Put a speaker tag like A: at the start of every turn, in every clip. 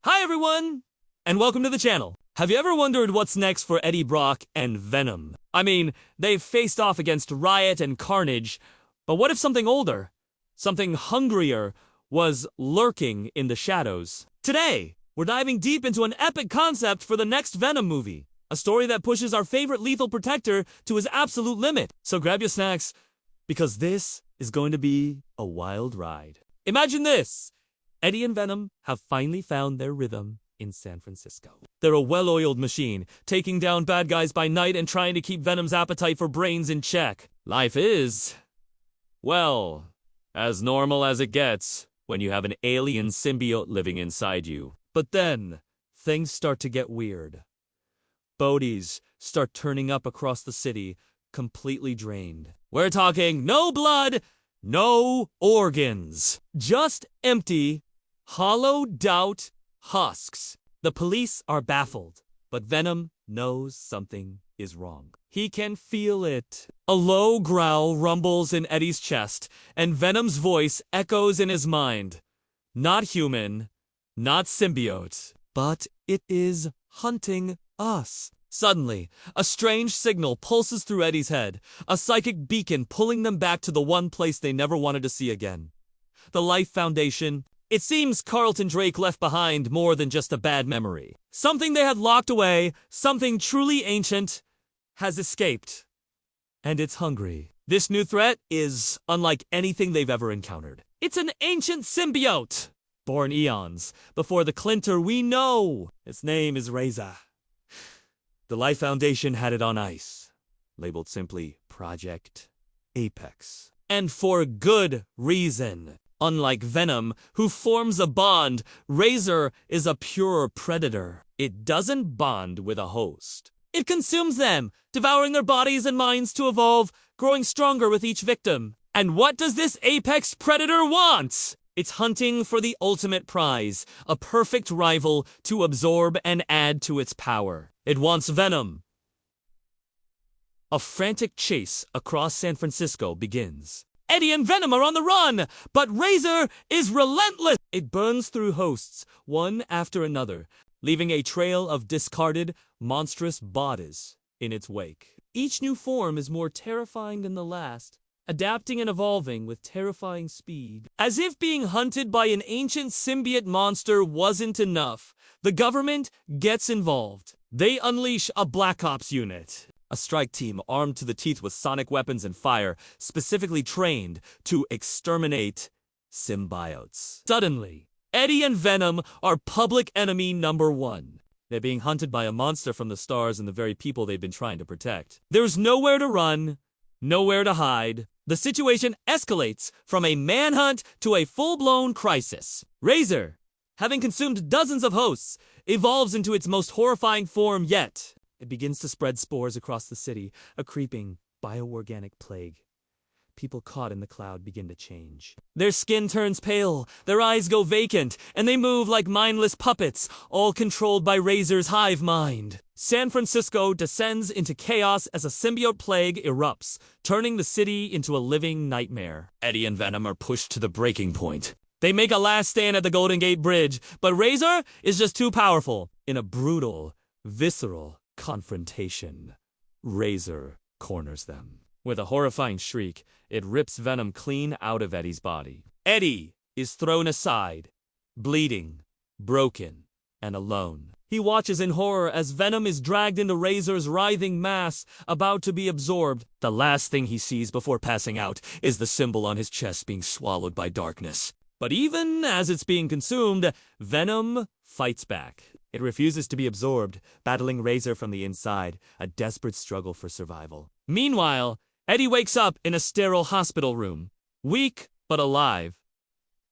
A: Hi everyone, and welcome to the channel. Have you ever wondered what's next for Eddie Brock and Venom? I mean, they've faced off against Riot and Carnage, but what if something older, something hungrier, was lurking in the shadows? Today, we're diving deep into an epic concept for the next Venom movie, a story that pushes our favorite lethal protector to his absolute limit. So grab your snacks, because this is going to be a wild ride. Imagine this! Eddie and Venom have finally found their rhythm in San Francisco. They're a well-oiled machine, taking down bad guys by night and trying to keep Venom's appetite for brains in check. Life is, well, as normal as it gets when you have an alien symbiote living inside you. But then, things start to get weird. Bodies start turning up across the city, completely drained. We're talking no blood, no organs. Just empty, hollowed out husks. The police are baffled, but Venom knows something is wrong. He can feel it. A low growl rumbles in Eddie's chest, and Venom's voice echoes in his mind. Not human, not symbiote, but it is hunting us. Suddenly, a strange signal pulses through Eddie's head, a psychic beacon pulling them back to the one place they never wanted to see again. The Life Foundation. It seems Carlton Drake left behind more than just a bad memory. Something they had locked away, something truly ancient, has escaped. And it's hungry. This new threat is unlike anything they've ever encountered. It's an ancient symbiote, born eons before the Clinter we know. Its name is Reza. The Life Foundation had it on ice, labeled simply Project Apex. And for good reason. Unlike Venom, who forms a bond, Razor is a pure predator. It doesn't bond with a host. It consumes them, devouring their bodies and minds to evolve, growing stronger with each victim. And what does this apex predator want? It's hunting for the ultimate prize, a perfect rival to absorb and add to its power. It wants Venom. A frantic chase across San Francisco begins. Eddie and Venom are on the run, but Razor is relentless. It burns through hosts, one after another, leaving a trail of discarded, monstrous bodies in its wake. Each new form is more terrifying than the last, adapting and evolving with terrifying speed. As if being hunted by an ancient symbiote monster wasn't enough, the government gets involved. They unleash a Black Ops unit. A strike team armed to the teeth with sonic weapons and fire, specifically trained to exterminate symbiotes. Suddenly, Eddie and Venom are public enemy number one. They're being hunted by a monster from the stars and the very people they've been trying to protect. There's nowhere to run, nowhere to hide. The situation escalates from a manhunt to a full-blown crisis. Razor, having consumed dozens of hosts, evolves into its most horrifying form yet. It begins to spread spores across the city, a creeping, bioorganic plague. People caught in the cloud begin to change. Their skin turns pale, their eyes go vacant, and they move like mindless puppets, all controlled by Razor's hive mind. San Francisco descends into chaos as a symbiote plague erupts, turning the city into a living nightmare. Eddie and Venom are pushed to the breaking point. They make a last stand at the Golden Gate Bridge, but Razor is just too powerful. In a brutal, visceral confrontation, Razor corners them. With a horrifying shriek, it rips Venom clean out of Eddie's body. Eddie is thrown aside, bleeding, broken, and alone. He watches in horror as Venom is dragged into Razor's writhing mass, about to be absorbed. The last thing he sees before passing out is the symbol on his chest being swallowed by darkness. But even as it's being consumed, Venom fights back. It refuses to be absorbed, battling Razor from the inside, a desperate struggle for survival. Meanwhile, Eddie wakes up in a sterile hospital room, weak but alive.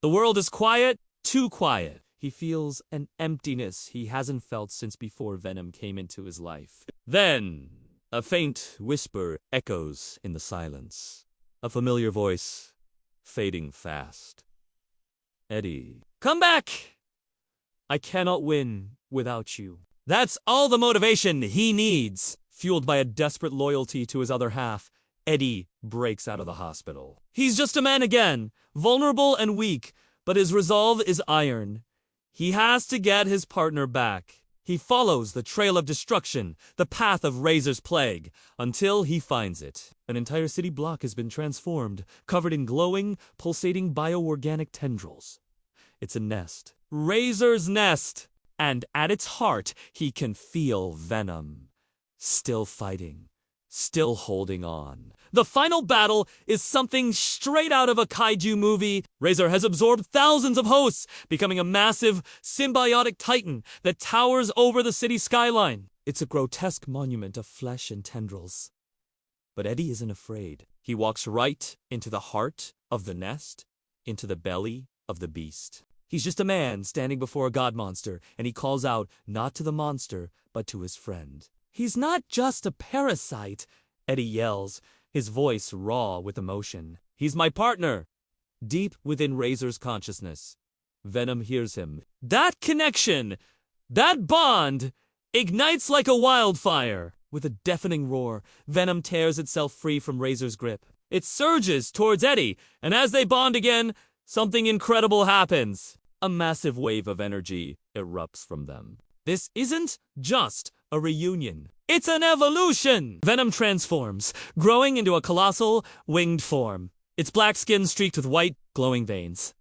A: The world is quiet, too quiet. He feels an emptiness he hasn't felt since before Venom came into his life. Then, a faint whisper echoes in the silence. A familiar voice, fading fast. Eddie, come back! I cannot win without you. That's all the motivation he needs. Fueled by a desperate loyalty to his other half, Eddie breaks out of the hospital. He's just a man again, vulnerable and weak, but his resolve is iron. He has to get his partner back. He follows the trail of destruction, the path of Razor's plague, until he finds it. An entire city block has been transformed, covered in glowing, pulsating bioorganic tendrils. It's a nest. Razor's nest! And at its heart, he can feel Venom. Still fighting. Still holding on. The final battle is something straight out of a kaiju movie. Razor has absorbed thousands of hosts, becoming a massive, symbiotic titan that towers over the city skyline. It's a grotesque monument of flesh and tendrils. But Eddie isn't afraid. He walks right into the heart of the nest, into the belly of the beast. He's just a man standing before a god monster, and he calls out not to the monster, but to his friend. He's not just a parasite, Eddie yells, his voice raw with emotion. He's my partner. Deep within Razor's consciousness, Venom hears him. That connection, that bond, ignites like a wildfire. With a deafening roar, Venom tears itself free from Razor's grip. It surges towards Eddie, and as they bond again, something incredible happens. A massive wave of energy erupts from them. This isn't just a reunion. It's an evolution! Venom transforms, growing into a colossal, winged form. Its black skin streaked with white, glowing veins.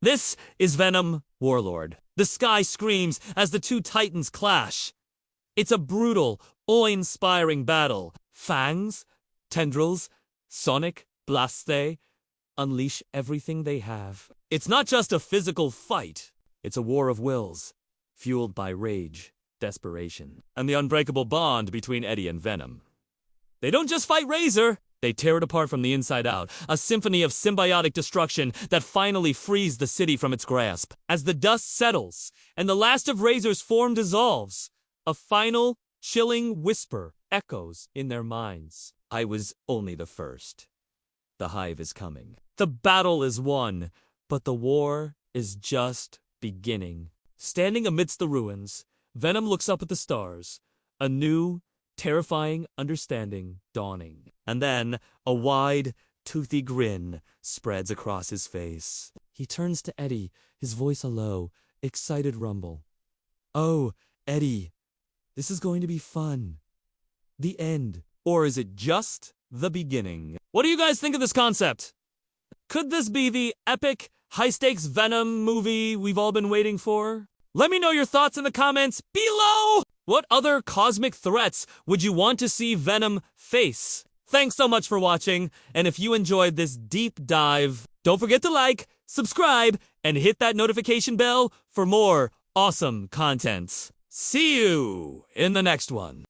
A: This is Venom Warlord. The sky screams as the two titans clash. It's a brutal, awe-inspiring battle. Fangs, tendrils, sonic blastae unleash everything they have. It's not just a physical fight. It's a war of wills, fueled by rage, desperation, and the unbreakable bond between Eddie and Venom. They don't just fight Razor, they tear it apart from the inside out, a symphony of symbiotic destruction that finally frees the city from its grasp. As the dust settles, and the last of Razor's form dissolves, a final, chilling whisper echoes in their minds. I was only the first. The Hive is coming. The battle is won, but the war is just beginning. Standing amidst the ruins, Venom looks up at the stars, a new, terrifying understanding dawning. And then, a wide, toothy grin spreads across his face. He turns to Eddie, his voice a low, excited rumble. Oh, Eddie, this is going to be fun. The end. Or is it just the beginning? What do you guys think of this concept? Could this be the epic, high-stakes Venom movie we've all been waiting for? Let me know your thoughts in the comments below! What other cosmic threats would you want to see Venom face? Thanks so much for watching, and if you enjoyed this deep dive, don't forget to like, subscribe, and hit that notification bell for more awesome content. See you in the next one.